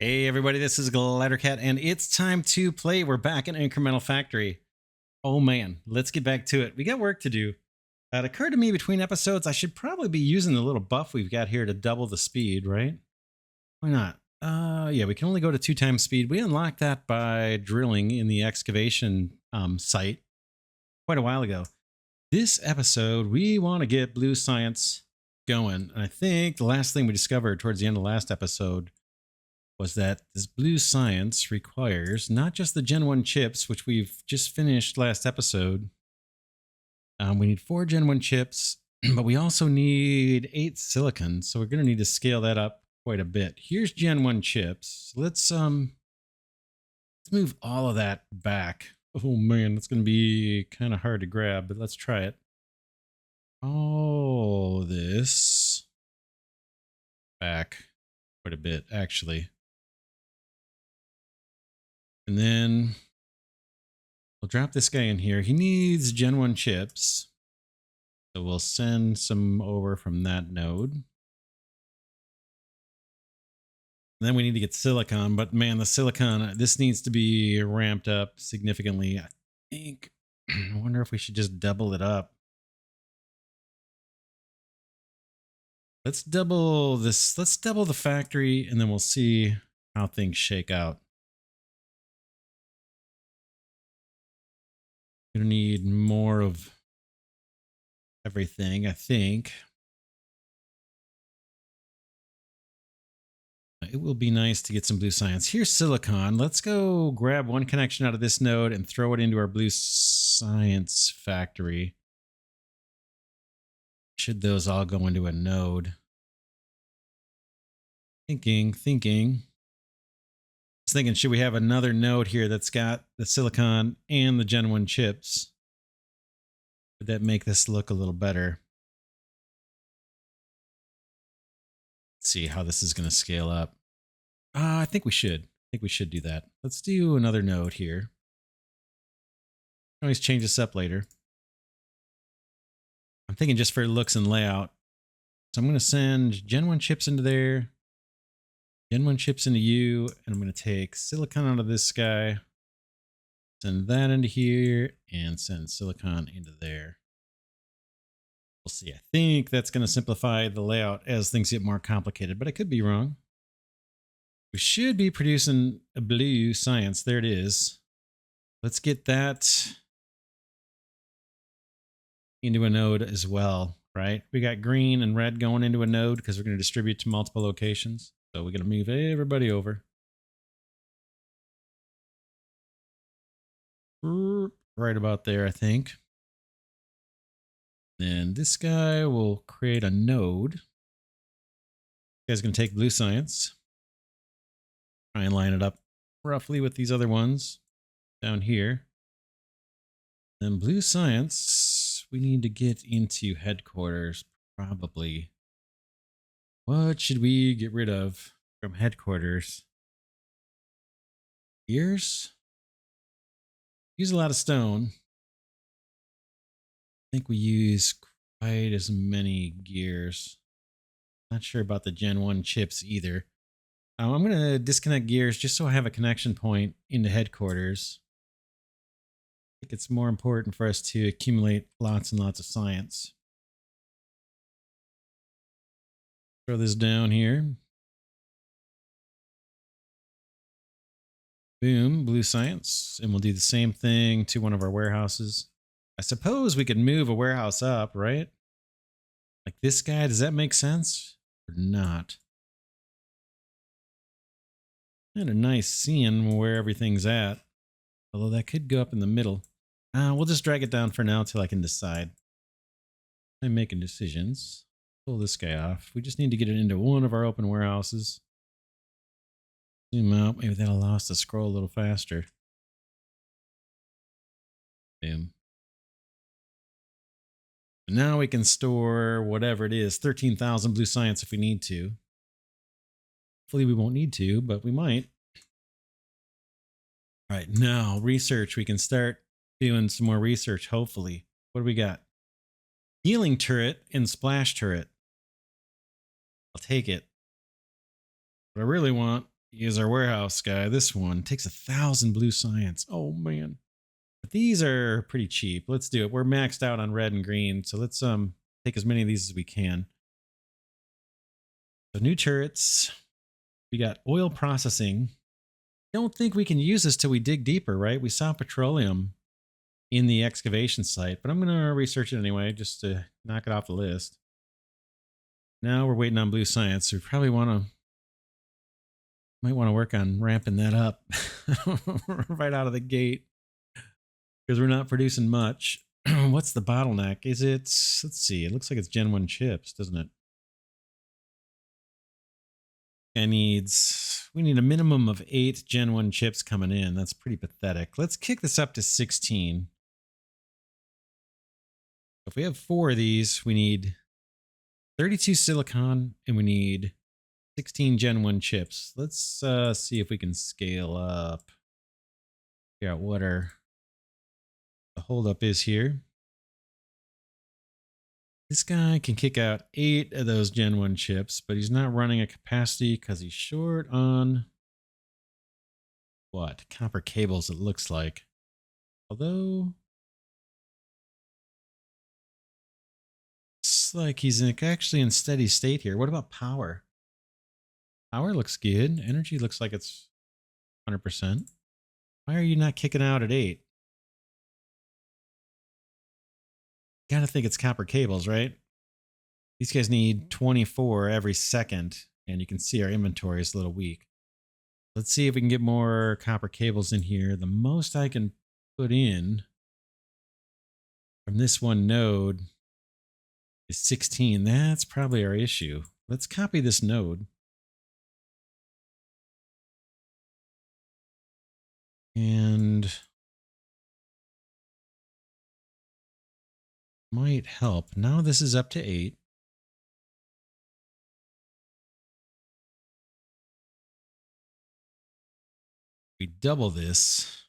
Hey everybody, this is Glidercat, and it's time to play. We're back in Incremental Factory. Oh man, let's get back to it. We got work to do. It occurred to me between episodes, I should probably be using the little buff we've got here to double the speed, right? Why not? Yeah, we can only go to 2 times speed. We unlocked that by drilling in the excavation site quite a while ago. This episode, we want to get blue science going. And I think the last thing we discovered towards the end of the last episode was that this blue science requires not just the Gen 1 chips, which we've just finished last episode. We need 4 Gen 1 chips, but we also need 8 silicon. So we're going to need to scale that up quite a bit. Here's Gen 1 chips. Let's move all of that back. Oh man, that's going to be kind of hard to grab, but let's try it. All this back quite a bit, actually. And then we'll drop this guy in here. He needs Gen 1 chips. So we'll send some over from that node. And then we need to get silicon, but man, the silicon, this needs to be ramped up significantly. I think, I wonder if we should just double it up. Let's double this. Let's double the factory and then we'll see how things shake out. Gonna need more of everything, I think. It will be nice to get some blue science. Here's silicon. Let's go grab one connection out of this node and throw it into our blue science factory. Should those all go into a node? Thinking. I was thinking, should we have another node here that's got the silicon and the Gen 1 chips? Would that make this look a little better? Let's see how this is going to scale up. I think we should. Do that. Let's do another node here. Always change this up later. I'm thinking just for looks and layout. So I'm going to send Gen 1 chips into there. Gen 1 chips into you. And I'm going to take silicon out of this guy. Send that into here. And send silicon into there. We'll see. I think that's going to simplify the layout as things get more complicated. But I could be wrong. We should be producing a blue science. There it is. Let's get that into a node as well, right? We got green and red going into a node because we're going to distribute to multiple locations. So we're going to move everybody over. Right about there, I think. Then this guy will create a node. This guy's going to take blue science. Try and line it up roughly with these other ones down here. Then blue science, we need to get into headquarters, probably. What should we get rid of from headquarters? Gears? Use a lot of stone. I think we use quite as many gears. Not sure about the Gen 1 chips either. I'm going to disconnect gears just so I have a connection point into headquarters. I think it's more important for us to accumulate lots and lots of science. Throw this down here. Boom, blue science. And we'll do the same thing to one of our warehouses. I suppose we could move a warehouse up, right? Like this guy, does that make sense or not? Kind of nice seeing where everything's at. Although that could go up in the middle. We'll just drag it down for now until I can decide. I'm making decisions. Pull this guy off. We just need to get it into one of our open warehouses. Zoom out. Maybe that'll allow us to scroll a little faster. Boom. And now we can store whatever it is, 13,000 blue science if we need to. Hopefully we won't need to, but we might. All right, now research. We can start doing some more research, hopefully. What do we got? Healing turret and splash turret. I'll take it. What I really want He is our warehouse guy. This one takes 1,000 blue science. Oh man. But these are pretty cheap. Let's do it. We're maxed out on red and green. So let's take as many of these as we can. So new turrets. We got oil processing. Don't think we can use this till we dig deeper, right? We saw petroleum in the excavation site, but I'm going to research it anyway just to knock it off the list. Now we're waiting on blue science. So we probably might want to work on ramping that up right out of the gate because we're not producing much. What's the bottleneck? Is it, let's see, it looks like it's Gen 1 chips, doesn't it? We need a minimum of 8 Gen 1 chips coming in. That's pretty pathetic. Let's kick this up to 16. If we have 4 of these, we need 32 silicon and we need 16 Gen 1 chips. Let's see if we can scale up. Figure out what the holdup is here. This guy can kick out 8 of those Gen 1 chips, but he's not running at capacity because he's short on what? Copper cables, it looks like. Although, it's like he's actually in steady state here. What about power? Power looks good. Energy looks like it's 100%. Why are you not kicking out at 8? Gotta think it's copper cables, right? These guys need 24 every second, and you can see our inventory is a little weak. Let's see if we can get more copper cables in here. The most I can put in from this one node is 16. That's probably our issue. Let's copy this node. And might help. Now this is up to 8. We double this.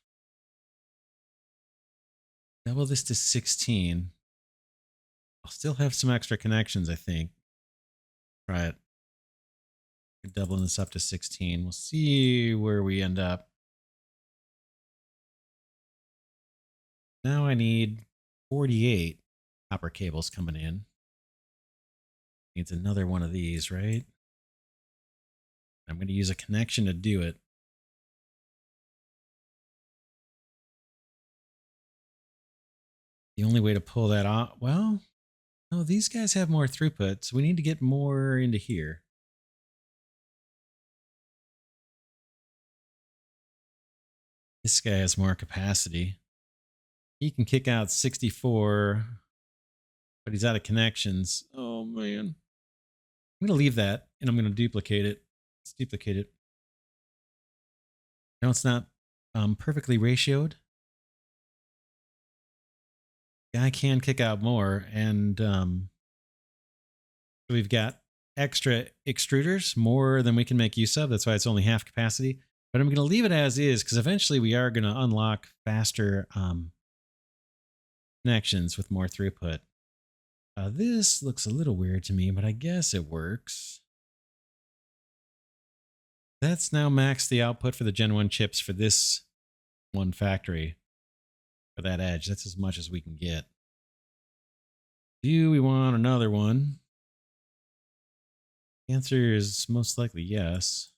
Double this to 16. I'll still have some extra connections, I think. Try it. Doubling this up to 16. We'll see where we end up. Now I need 48 copper cables coming in. Needs another one of these, right? I'm going to use a connection to do it. The only way to pull that off, well, no, these guys have more throughput, so we need to get more into here. This guy has more capacity. He can kick out 64, but he's out of connections. Oh, man. I'm going to leave that, and I'm going to duplicate it. Let's duplicate it. Now it's not perfectly ratioed. Guy can kick out more, and so we've got extra extruders, more than we can make use of. That's why it's only half capacity. But I'm going to leave it as is because eventually we are going to unlock faster connections with more throughput. This looks a little weird to me, but I guess it works. That's now maxed the output for the Gen 1 chips for this one factory. For that edge, that's as much as we can get. Do we want another one? The answer is most likely yes.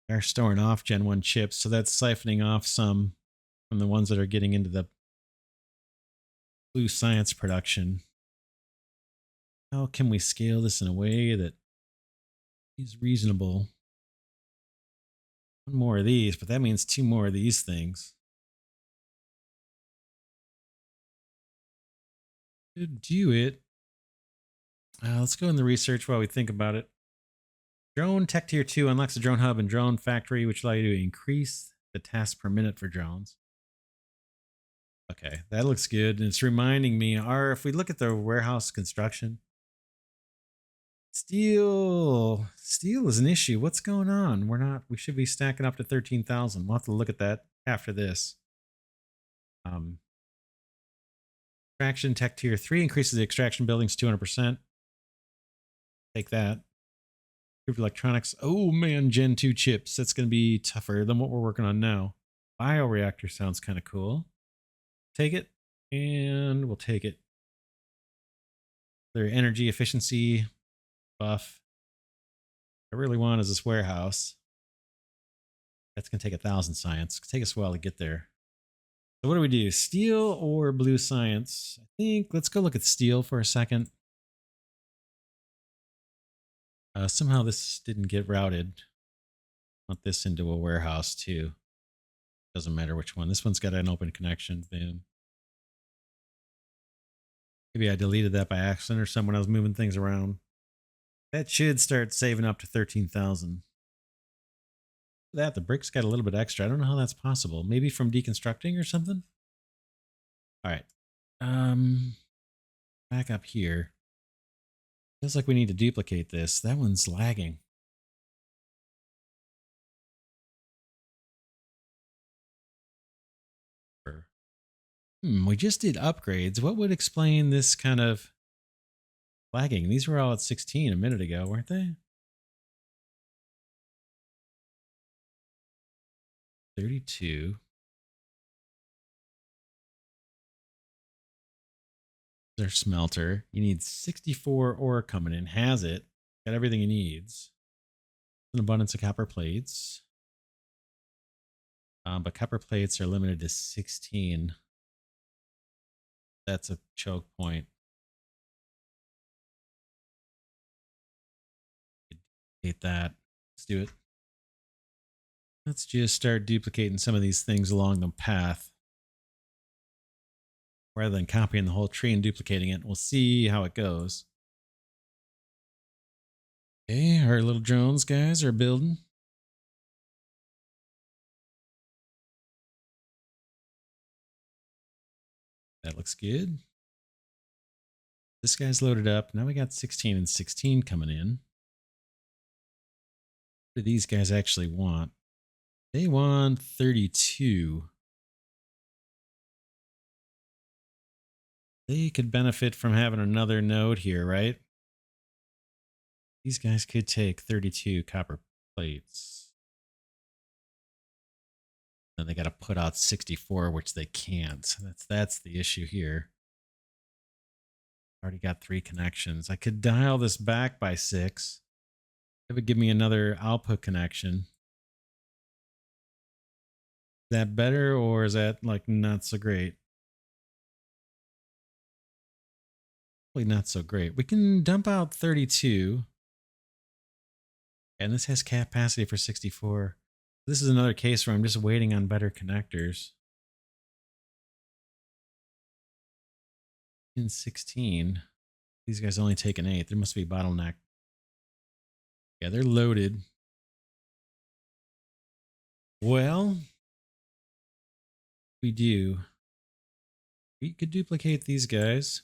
We are storing off Gen 1 chips, so that's siphoning off some from the ones that are getting into the blue science production. How can we scale this in a way that is reasonable? One more of these, but that means 2 more of these things. To do it, let's go in the research while we think about it. Drone Tech Tier 2 unlocks a drone hub and drone factory, which allow you to increase the tasks per minute for drones. Okay, that looks good. And it's reminding me, if we look at the warehouse construction, steel is an issue. What's going on? We should be stacking up to 13,000. We'll have to look at that after this. Extraction Tech Tier 3 increases the extraction buildings 200%. Take that. Improved electronics. Oh man, Gen 2 chips. That's going to be tougher than what we're working on now. Bioreactor sounds kind of cool. Take it, and we'll take it. Their energy efficiency buff. I really want is this warehouse. That's going to take 1,000 science. It'll take us a while to get there. So what do we do? Steel or blue science? I think let's go look at steel for a second. Somehow this didn't get routed. Want this into a warehouse too. Doesn't matter which one. This one's got an open connection. Boom. Maybe I deleted that by accident or someone else moving things around. That should start saving up to 13,000. That the brick's got a little bit extra. I don't know how that's possible. Maybe from deconstructing or something. All right. Back up here. Feels like we need to duplicate this. That one's lagging. We just did upgrades. What would explain this kind of lagging? These were all at 16 a minute ago, weren't they? 32. Their smelter. You need 64 ore coming in. Has it. Got everything he needs. An abundance of copper plates. But copper plates are limited to 16. That's a choke point. Hate that. Let's do it. Let's just start duplicating some of these things along the path. Rather than copying the whole tree and duplicating it. We'll see how it goes. Okay, our little drones guys are building. That looks good. This guy's loaded up. Now we got 16 and 16 coming in. What do these guys actually want? They want 32. They could benefit from having another node here, right? These guys could take 32 copper plates. Then they got to put out 64, which they can't. That's the issue here. Already got 3 connections. I could dial this back by 6. It would give me another output connection. Is that better, or is that like not so great? Probably not so great. We can dump out 32. And this has capacity for 64. This is another case where I'm just waiting on better connectors. In 16, these guys only take an 8. There must be a bottleneck. Yeah, they're loaded. Well, we do. We could duplicate these guys.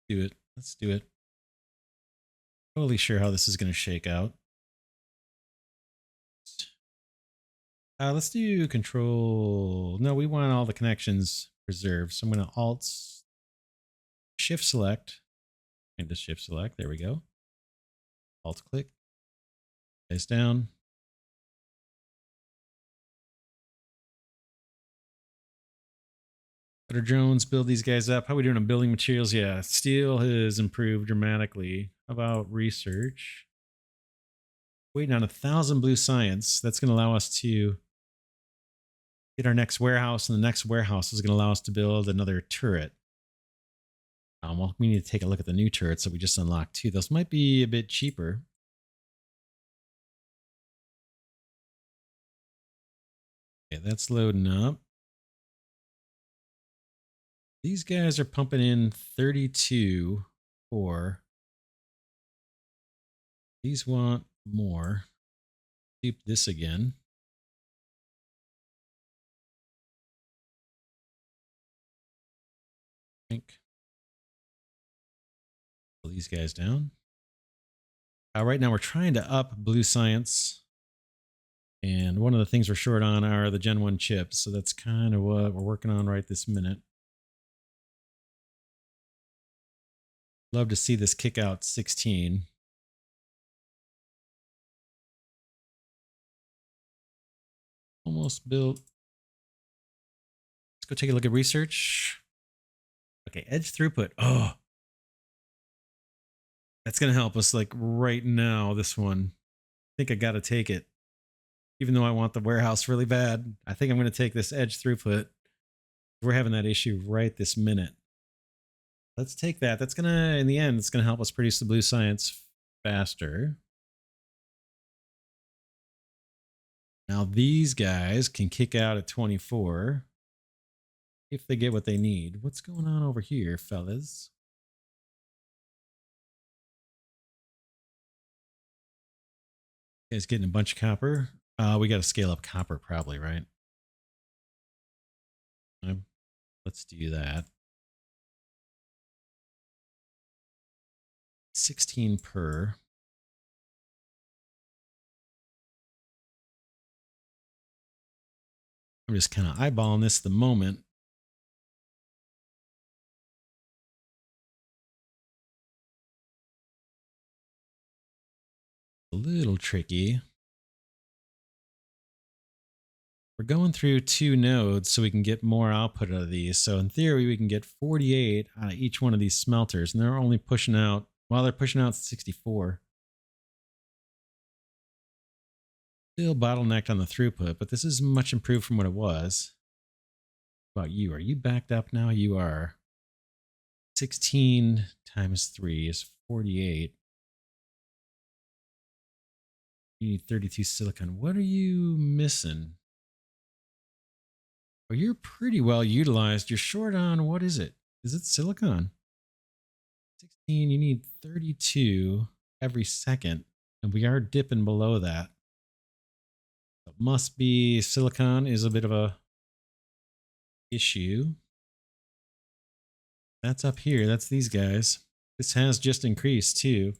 Do it. Let's do it. Totally sure how this is going to shake out. Let's do control. No, we want all the connections preserved. So I'm going to alt shift select and just shift select. There we go. Alt click. Guys down. Better drones, build these guys up. How are we doing on building materials? Yeah, steel has improved dramatically. How about research? Waiting on 1,000 blue science. That's going to allow us to get our next warehouse, and the next warehouse is going to allow us to build another turret. Well, we need to take a look at the new turrets that we just unlocked too. Those might be a bit cheaper. Okay, that's loading up. These guys are pumping in 32 for. These want more. Keep this again. Pull these guys down. Right now we're trying to up blue science. And one of the things we're short on are the Gen 1 chips. So that's kind of what we're working on right this minute. Love to see this kick out 16. Almost built. Let's go take a look at research. Okay, edge throughput. Oh, that's going to help us like right now, this one. I think I got to take it. Even though I want the warehouse really bad, I think I'm going to take this edge throughput. We're having that issue right this minute. Let's take that. That's going to, in the end, it's going to help us produce the blue science faster. Now these guys can kick out at 24 if they get what they need. What's going on over here, fellas? Guys getting a bunch of copper. We got to scale up copper probably, right? Let's do that. 16 per. I'm just kind of eyeballing this at the moment. A little tricky. We're going through 2 nodes so we can get more output out of these. So in theory, we can get 48 out of each one of these smelters, and they're only pushing out, well, they're pushing out 64. Still bottlenecked on the throughput, but this is much improved from what it was. What about you? Are you backed up now? You are. 16 times 3 is 48. You need 32 silicon. What are you missing? Well, you're pretty well utilized. You're short on, what is it? Is it silicon? 16, you need 32 every second. And we are dipping below that. It must be silicon is a bit of a issue. That's up here. That's these guys. This has just increased too.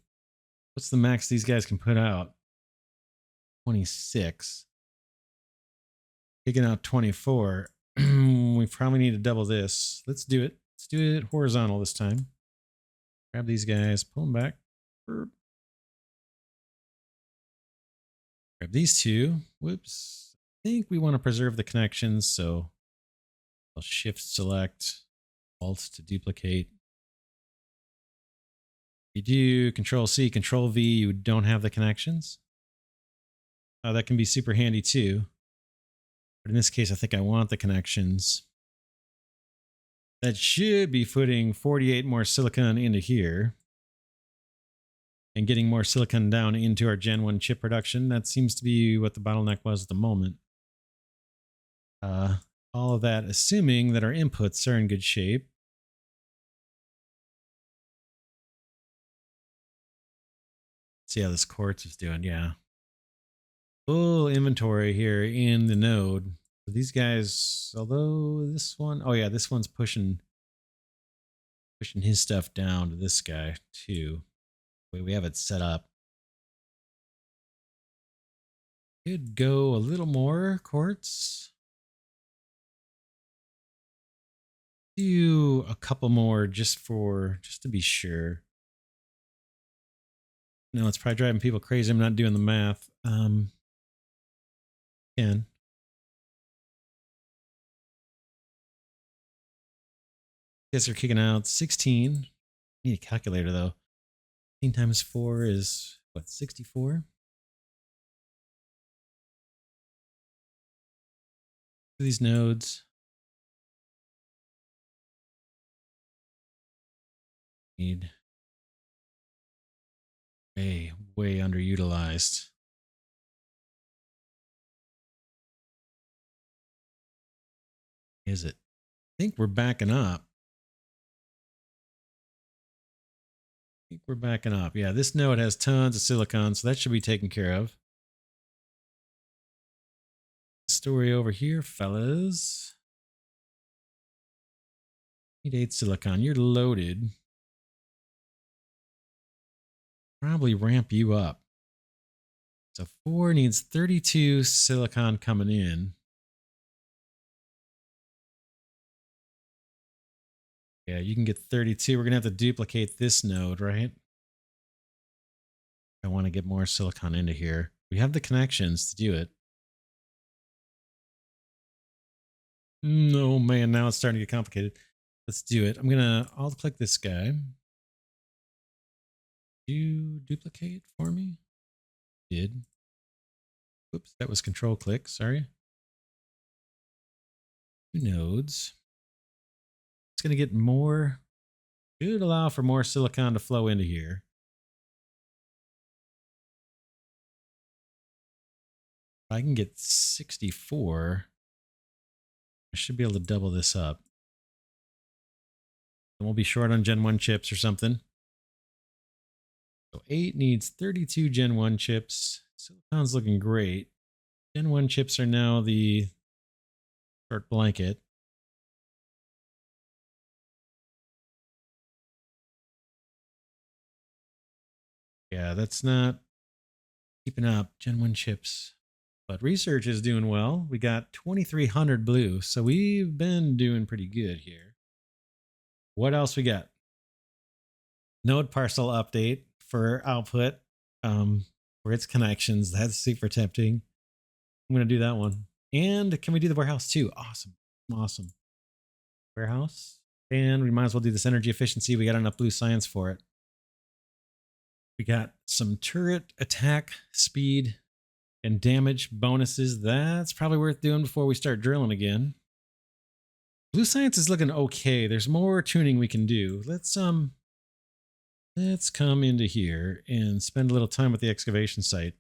What's the max these guys can put out? 26. Kicking out 24. We probably need to double this. Let's do it. Let's do it horizontal this time. Grab these guys, pull them back. Grab these two. Whoops. I think we want to preserve the connections, so I'll shift select, alt to duplicate. If you do Control C, Control V, you don't have the connections. That can be super handy too. But in this case, I think I want the connections. That should be putting 48 more silicon into here and getting more silicon down into our Gen 1 chip production. That seems to be what the bottleneck was at the moment. All of that assuming that our inputs are in good shape. Let's see how this quartz is doing. Yeah. Full inventory here in the node. So these guys, although this one, oh yeah, this one's pushing his stuff down to this guy too. The way we have it set up. Could go a little more quartz. Do a couple more just to be sure. No, it's probably driving people crazy. I'm not doing the math. Guess they're kicking out 16. Need a calculator though. 16 times 4 is what, 64? These nodes. Need way underutilized. Is it? I think we're backing up. Yeah, this node has tons of silicon, so that should be taken care of. Story over here, fellas. Need 8 silicon. You're loaded. Probably ramp you up. So 4 needs 32 silicon coming in. Yeah, you can get 32. We're going to have to duplicate this node, right? I want to get more silicon into here. We have the connections to do it. No, man, now it's starting to get complicated. Let's do it. I'm going to alt click this guy. You duplicate for me? Did. Oops, that was control click. Sorry. 2 nodes. It's going to get more. Should allow for more silicon to flow into here. If I can get 64, I should be able to double this up. And we'll be short on Gen 1 chips or something. So 8 needs 32 Gen 1 chips. Silicon's looking great. Gen 1 chips are now the short blanket. Yeah, that's not keeping up. Gen 1 chips. But research is doing well. We got 2,300 blue. So we've been doing pretty good here. What else we got? Node parcel update for output for its connections. That's super tempting. I'm going to do that one. And can we do the warehouse too? Awesome. Awesome. Warehouse. And we might as well do this energy efficiency. We got enough blue science for it. We got some turret attack speed and damage bonuses. That's probably worth doing before we start drilling again. Blue science is looking okay. There's more tuning we can do. Let's come into here and spend a little time with the excavation site.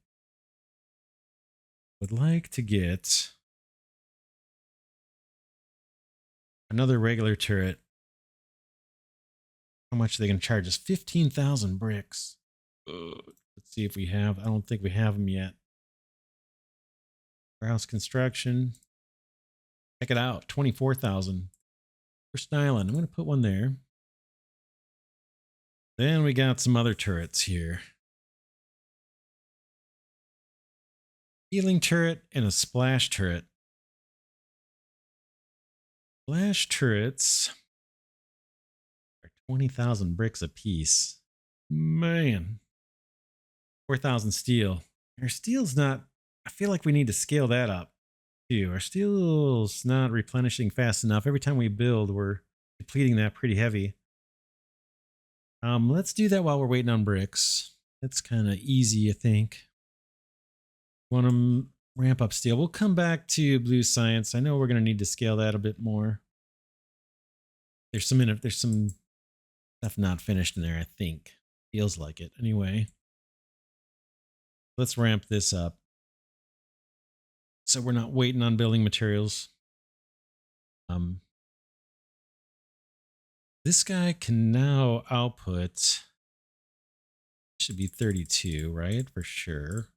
Would like to get another regular turret. How much are they going to charge us? 15,000 bricks. Let's see if we have. I don't think we have them yet. Warehouse construction. Check it out. 24,000. First island. I'm going to put one there. Then we got some other turrets here. Healing turret and a splash turret. Splash turrets are 20,000 bricks a piece. Man. 4,000 steel. Our steel's not. I feel like we need to scale that up too. Our steel's not replenishing fast enough. Every time we build, we're depleting that pretty heavy. Let's do that while we're waiting on bricks. That's kind of easy, I think. Want to ramp up steel. We'll come back to blue science. I know we're going to need to scale that a bit more. There's some stuff not finished in there, I think. Feels like it. Anyway, let's ramp this up so we're not waiting on building materials. This guy can now output, should be 32, right? For sure.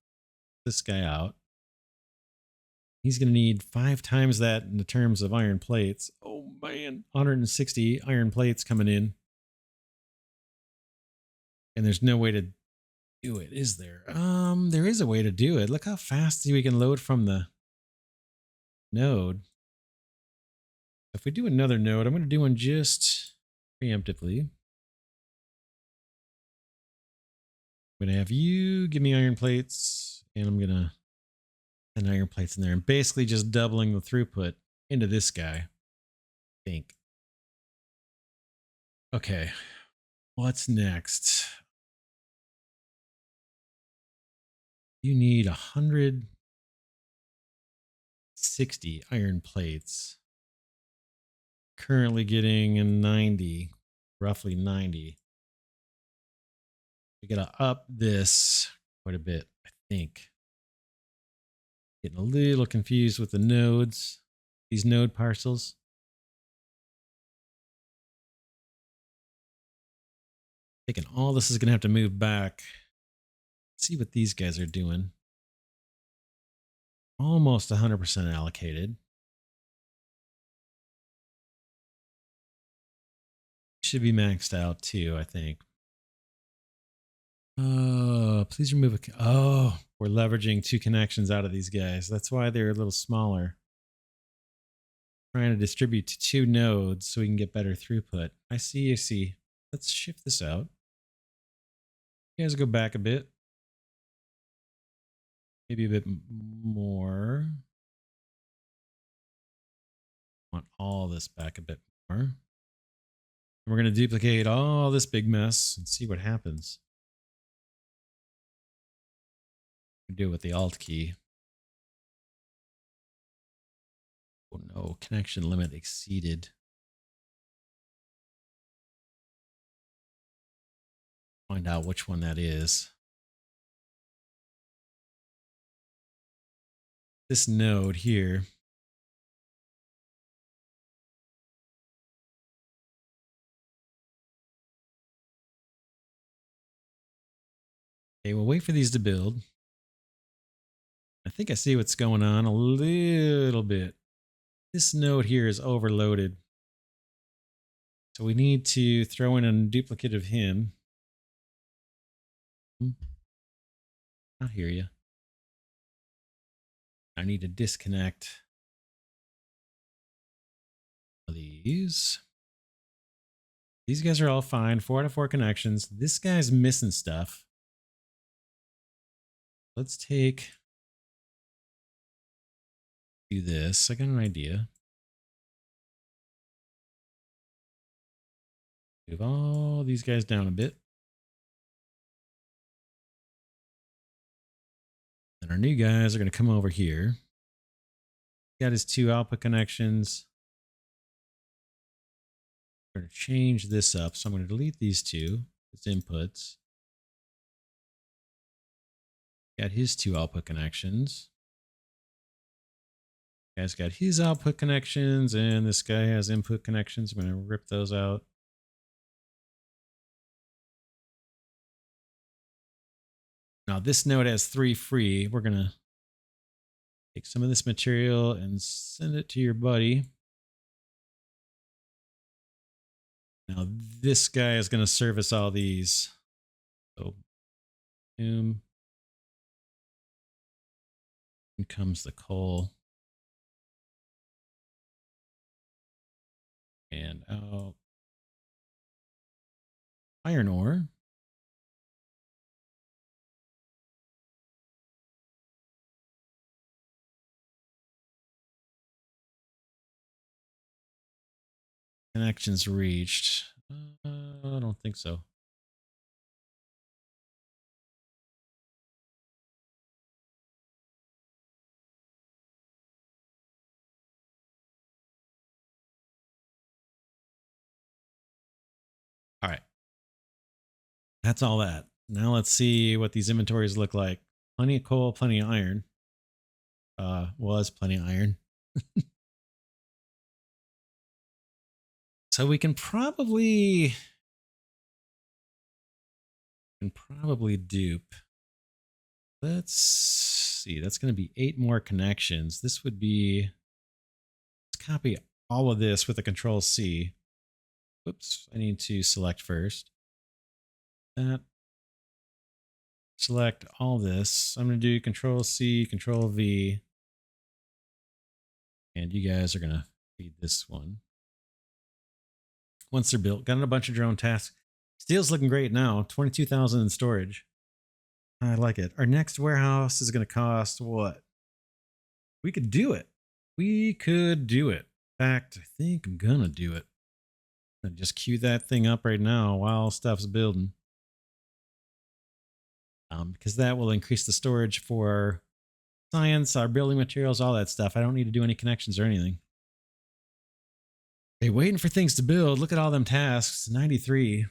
This guy out. He's going to need 5 times that in the terms of iron plates. Oh man, 160 iron plates coming in. And there's no way to do it, is there? There is a way to do it. Look how fast we can load from the node. If we do another node, I'm going to do one just preemptively. I'm going to have you give me iron plates, and I'm going to send iron plates in there, and basically just doubling the throughput into this guy, I think. Okay, what's next? You need 160 iron plates. Currently getting a 90, roughly 90. We gotta up this quite a bit, I think. Getting a little confused with the nodes, these node parcels. Thinking all this is gonna have to move back. See what these guys are doing. Almost 100% allocated. Should be maxed out too, I think. Oh, please remove a. Oh, we're leveraging 2 connections out of these guys. That's why they're a little smaller. Trying to distribute to 2 nodes so we can get better throughput. I see, I see. Let's shift this out. You guys go back a bit. Maybe a bit more. Want all this back a bit more. We're going to duplicate all this big mess and see what happens. Do it with the Alt key. Oh no, connection limit exceeded. Find out which one that is. This node here. Okay, we'll wait for these to build. I think I see what's going on a little bit. This node here is overloaded. So we need to throw in a duplicate of him. I hear you. I need to disconnect these. These guys are all fine. 4 out of 4 connections. This guy's missing stuff. Let's do this. I got an idea. Move all these guys down a bit. And our new guys are going to come over here. Got his 2 output connections. We're going to change this up. So I'm going to delete these 2. It's inputs. Got his 2 output connections. Guy's got his output connections, and this guy has input connections. I'm going to rip those out. Now this node has 3 free. We're going to take some of this material and send it to your buddy. Now this guy is going to service all these. So boom. In comes the coal. And out. Iron ore. Connections reached. I don't think so. All right. That's all that. Now let's see what these inventories look like. Plenty of coal, plenty of iron. Was plenty of iron. So we can probably dupe. Let's see. That's going to be 8 more connections. This would be, let's copy all of this with a Control C. Whoops, I need to select first. That. Select all this. I'm going to do Control C, Control V. And you guys are going to feed this one. Once they're built, got a bunch of drone tasks. Steel's looking great now. 22,000 in storage. I like it. Our next warehouse is going to cost what? We could do it. We could do it. In fact, I think I'm going to do it. I'm going to just queue that thing up right now while stuff's building. Because that will increase the storage for science, our building materials, all that stuff. I don't need to do any connections or anything. Hey, waiting for things to build. Look at all them tasks. 93.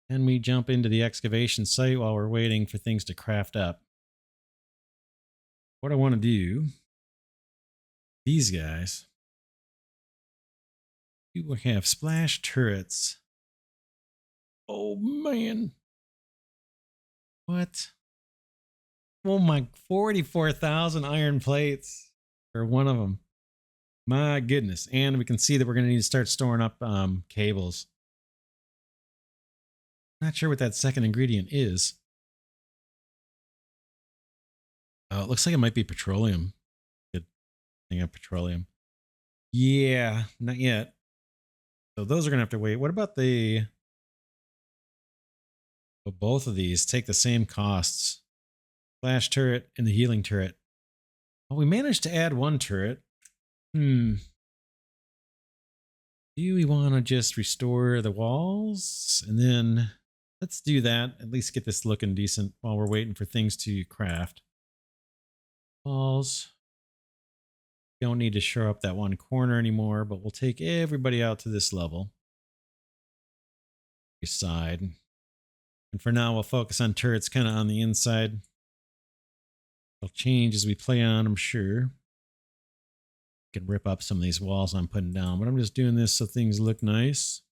And we jump into the excavation site while we're waiting for things to craft up. What I want to do, these guys, you have splash turrets. Oh, man. What? Oh, my 44,000 iron plates for one of them. My goodness. And we can see that we're going to need to start storing up cables. Not sure what that second ingredient is. Oh, it looks like it might be petroleum. Good thing of petroleum. Yeah, not yet. So those are gonna have to wait. What about the? But both of these take the same costs. Flash turret and the healing turret. Well, we managed to add one turret. Do we want to just restore the walls? And then let's do that. At least get this looking decent while we're waiting for things to craft. Walls. Don't need to shore up that one corner anymore, but we'll take everybody out to this level. Side. And for now, we'll focus on turrets kind of on the inside. It'll change as we play on, I'm sure. Can rip up some of these walls I'm putting down, but I'm just doing this so things look nice.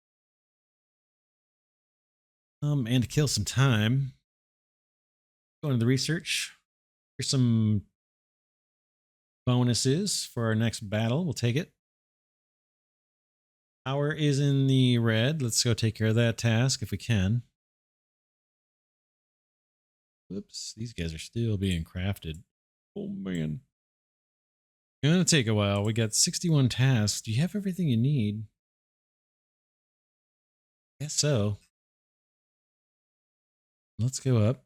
And to kill some time, go into the research. Here's some bonuses for our next battle. We'll take it. Power is in the red. Let's go take care of that task if we can. Whoops, these guys are still being crafted. Oh man. It's gonna take a while. We got 61 tasks. Do you have everything you need? Guess so. Let's go up.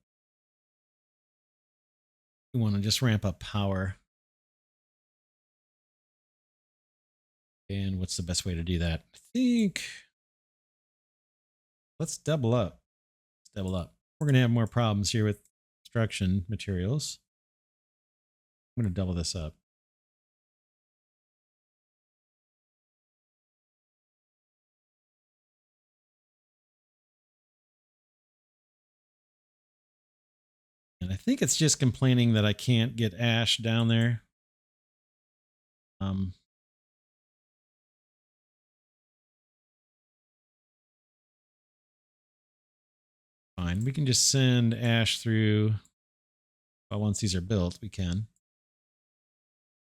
We want to just ramp up power. And what's the best way to do that? I think let's double up. Let's double up. We're going to have more problems here with construction materials. I'm going to double this up. And I think it's just complaining that I can't get ash down there. Fine. We can just send ash through. Well, once these are built, we can.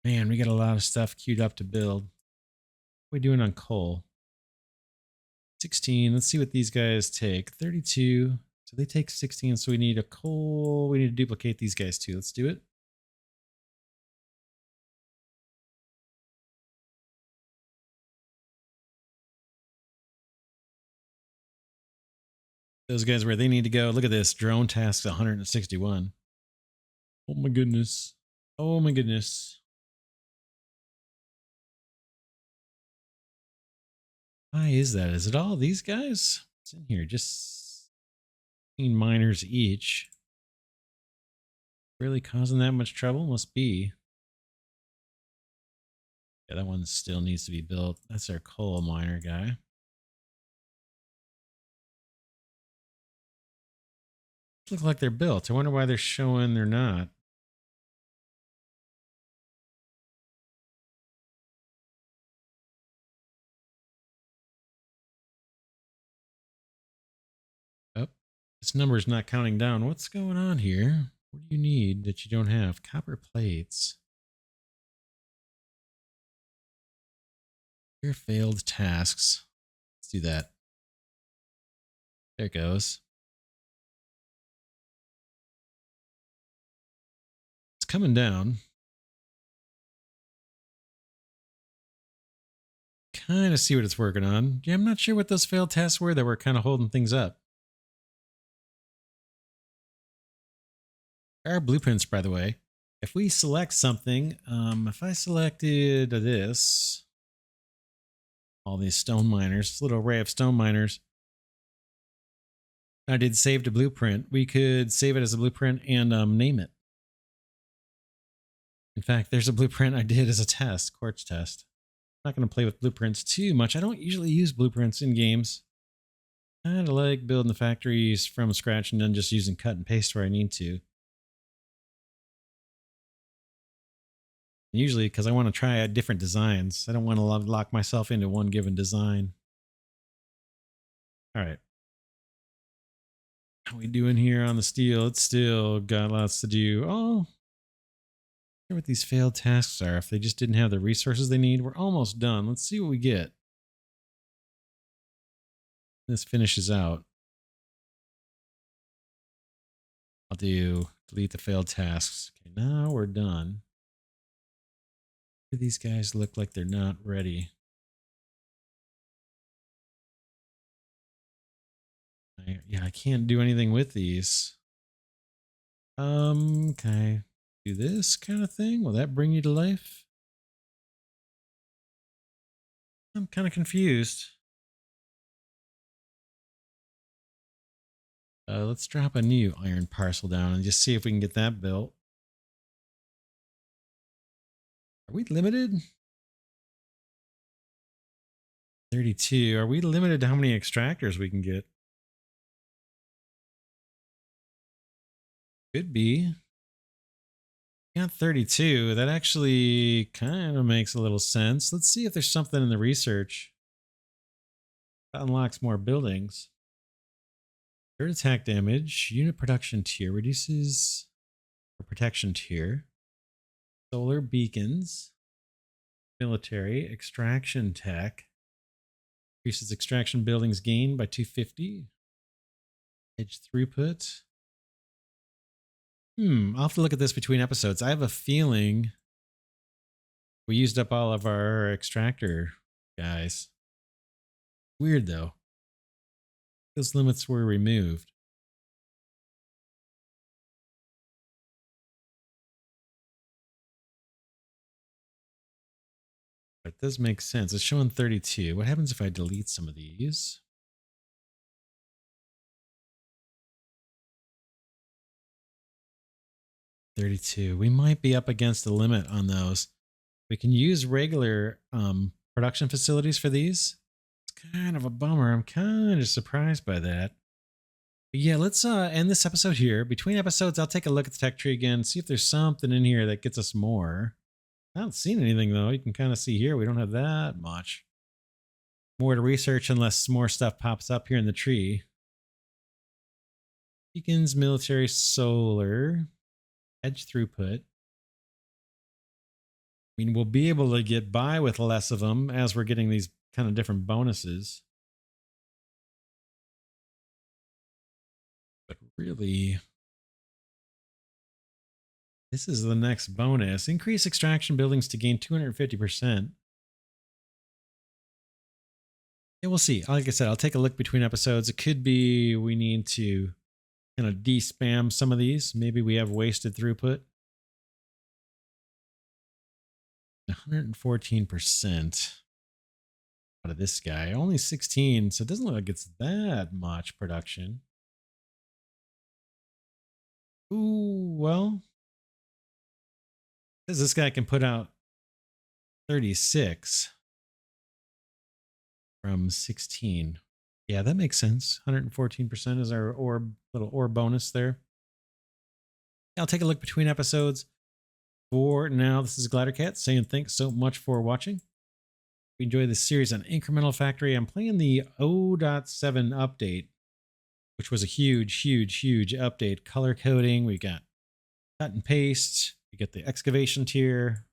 Man, we got a lot of stuff queued up to build. What are we doing on coal? 16. Let's see what these guys take. 32. So they take 16. So we need a coal. We need to duplicate these guys too. Let's do it. Those guys where they need to go. Look at this. Drone tasks 161. Oh my goodness. Oh my goodness. Why is that? Is it all these guys? What's in here? Just 15 miners each. Really causing that much trouble? Must be. Yeah, that one still needs to be built. That's our coal miner guy. Look like they're built. I wonder why they're showing they're not. Oh, this number is not counting down. What's going on here? What do you need that you don't have? Copper plates. Your failed tasks. Let's do that. There it goes. It's coming down. Kind of see what it's working on. Yeah, I'm not sure what those failed tasks were that were kind of holding things up. There are blueprints, by the way. If we select something, if I selected this, all these stone miners, this little array of stone miners, I did save to blueprint. We could save it as a blueprint and name it. In fact, there's a blueprint I did as a test, quartz test. I'm not going to play with blueprints too much. I don't usually use blueprints in games. I kind of like building the factories from scratch and then just using cut and paste where I need to. Usually because I want to try out different designs. I don't want to lock myself into one given design. All right. How we doing here on the steel? It's still got lots to do. Oh, I wonder what these failed tasks are. If they just didn't have the resources they need, we're almost done. Let's see what we get. This finishes out. I'll do delete the failed tasks. Okay, now we're done. Do these guys look like they're not ready? Yeah, I can't do anything with these. Can I do this kind of thing? Will that bring you to life? I'm kind of confused. Let's drop a new iron parcel down and just see if we can get that built. Are we limited? 32. Are we limited to how many extractors we can get? Could be. Got 32. That actually kind of makes a little sense. Let's see if there's something in the research that unlocks more buildings. Third attack damage, unit production tier reduces our protection tier. Solar beacons, military, extraction tech, increases extraction buildings gain by 250. Edge throughput. I'll have to look at this between episodes. I have a feeling we used up all of our extractor guys. Weird though. Those limits were removed. That does make sense. It's showing 32. What happens if I delete some of these? $32. We might be up against the limit on those. We can use regular production facilities for these. It's kind of a bummer. I'm kind of surprised by that. But yeah, let's end this episode here. Between episodes, I'll take a look at the tech tree again, see if there's something in here that gets us more. I haven't seen anything though. You can kind of see here we don't have that much more to research unless more stuff pops up here in the tree. Beacons, military, solar, edge throughput. I mean, we'll be able to get by with less of them as we're getting these kind of different bonuses. But really, this is the next bonus. Increase extraction buildings to gain 250%. Yeah, we'll see. Like I said, I'll take a look between episodes. It could be we need to kind of de-spam some of these. Maybe we have wasted throughput. 114% out of this guy. Only 16, so it doesn't look like it's that much production. Ooh, well, says this guy can put out 36 from 16. Yeah, that makes sense. 114% is our little ore bonus there. I'll take a look between episodes. For now, this is Glidercat saying thanks so much for watching. If you enjoy this series on Incremental Factory, I'm playing the 0.7 update, which was a huge update. Color coding, we got cut and paste, we get the excavation tier.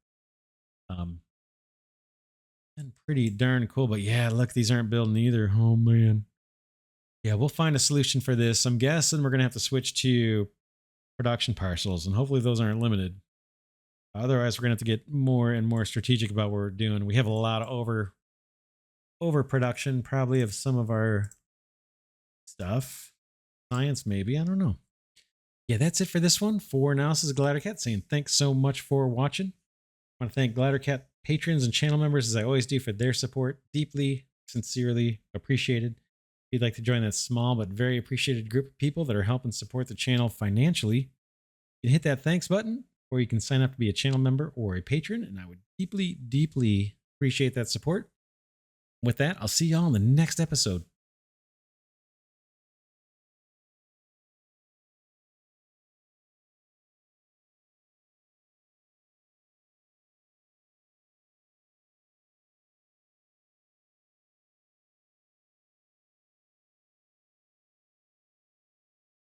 And pretty darn cool, but yeah, look, these aren't building either. Oh man. Yeah, we'll find a solution for this. I'm guessing we're gonna have to switch to production parcels, and hopefully those aren't limited. Otherwise, we're gonna have to get more and more strategic about what we're doing. We have a lot of overproduction, probably, of some of our stuff. Science, maybe. I don't know. Yeah, that's it for this one. For now, this is Glidercat saying thanks so much for watching. I want to thank Glidercat patrons and channel members, as I always do, for their support. Deeply, sincerely appreciated. If you'd like to join that small but very appreciated group of people that are helping support the channel financially, you can hit that thanks button, or you can sign up to be a channel member or a patron, and I would deeply appreciate that support. With that, I'll see y'all in the next episode.